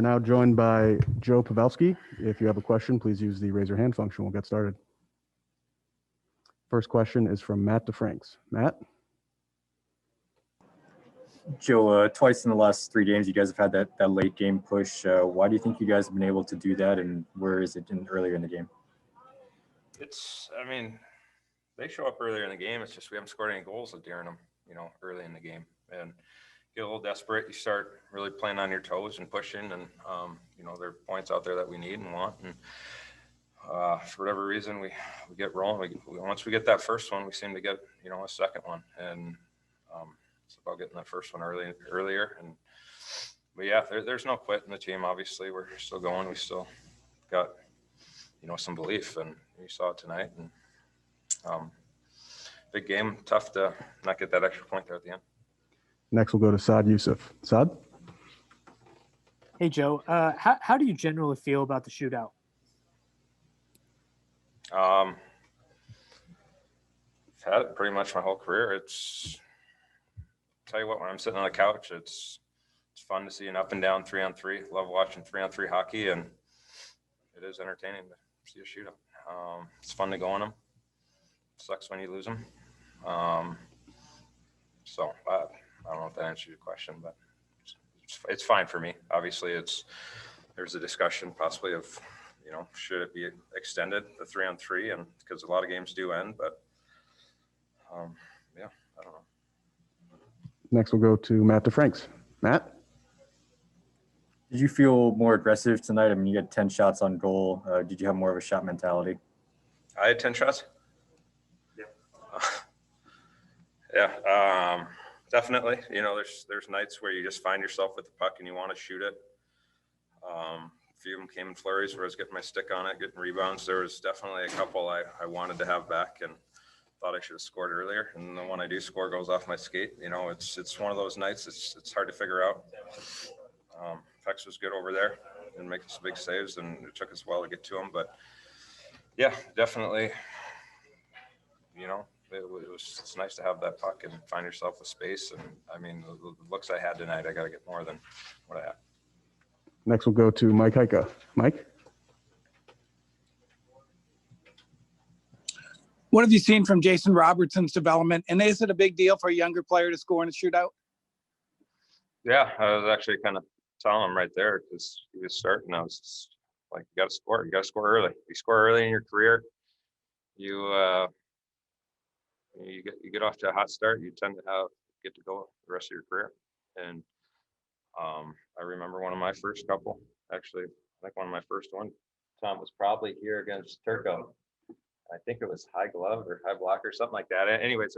We're now joined by Joe Pavelski. If you have a question, please use the raise your hand function. We'll get started. First question is from Matt DeFranks. Matt? Joe, twice in the last 3 games, you guys have had that late game push. Why do you think you guys have been able to do that, and where is it earlier in the game? They show up earlier in the game. It's just we haven't scored any goals during them, early in the game. And get a little desperate. You start really playing on your toes and pushing, and, there are points out there that we need and want. And for whatever reason, we get rolling. Once we get that first one, we seem to get, a second one. And it's about getting that first one earlier. But yeah, there's no quit in the team. Obviously, we're still going. We still got, some belief, and you saw it tonight. And big game, tough to not get that extra point there at the end. Next, we'll go to Saad Youssef. Saad? Hey, Joe. How do you generally feel about the shootout? I've had it pretty much my whole career. Tell you what, when I'm sitting on the couch, it's fun to see an up and down 3-on-3. Love watching 3-on-3 hockey, and it is entertaining to see a shootout. It's fun to go on them. Sucks when you lose them. So I don't know if that answers your question, but it's fine for me. Obviously, there's a discussion possibly of, should it be extended, the 3-on-3, and because a lot of games do end, but yeah, I don't know. Next, we'll go to Matt DeFranks. Matt? Did you feel more aggressive tonight? I mean, you had 10 shots on goal. Did you have more of a shot mentality? I had 10 shots. Yeah, definitely. There's nights where you just find yourself with the puck and you want to shoot it. A few of them came in flurries where I was getting my stick on it, getting rebounds. There was definitely a couple I wanted to have back and thought I should have scored earlier. And the one I do score goes off my skate. It's one of those nights. It's hard to figure out. Fex was good over there and making some big saves, and it took us a while to get to him. But yeah, definitely. It's nice to have that puck and find yourself a space. And the looks I had tonight, I got to get more than what I had. Next, we'll go to Mike Heika. Mike? What have you seen from Jason Robertson's development? And is it a big deal for a younger player to score in a shootout? Yeah, I was actually kind of telling him right there because he was starting. I was just like, you got to score. You got to score early. If you score early in your career, you get off to a hot start. You tend to get to go the rest of your career. And I remember one of my first couple. Actually, I think one of my first one, Tom, was probably here against Turco. I think it was high glove or high block or something like that. Anyways,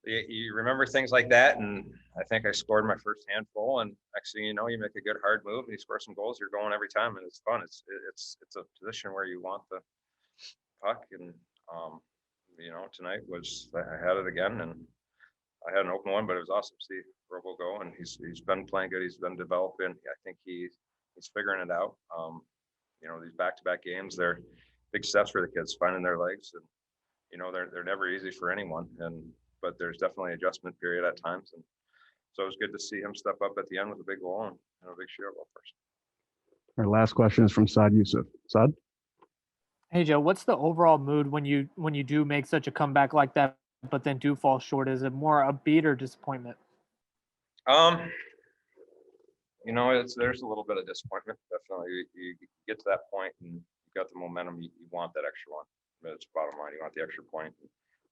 you remember things like that, and I think I scored my first handful, and next thing you know, you make a good hard move and you score some goals. You're going every time, and it's fun. It's a position where you want the puck, and tonight I had it again, and I had an open one, but it was awesome to see Robo go, and he's been playing good. He's been developing. I think he's figuring it out. These back-to-back games, they're big steps for the kids, finding their legs, and they're never easy for anyone, but there's definitely adjustment period at times, and so it was good to see him step up at the end with a big goal and a big shootout goal first. Our last question is from Saad Youssef. Saad? Hey, Joe, what's the overall mood when you do make such a comeback like that, but then do fall short? Is it more upbeat or disappointment? There's a little bit of disappointment. Definitely, you get to that point and you've got the momentum. You want that extra one. That's bottom line. You want the extra point.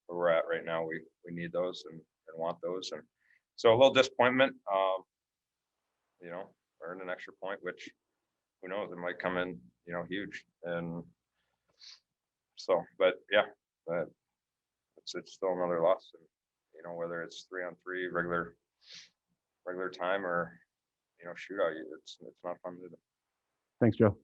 Where we're at right now, we need those and want those, and so a little disappointment. Earn an extra point, which who knows, it might come in, huge, and so, but yeah, but it's still another loss, and whether it's 3-on-3 regular time or shootout, it's not fun to do. Thanks, Joe.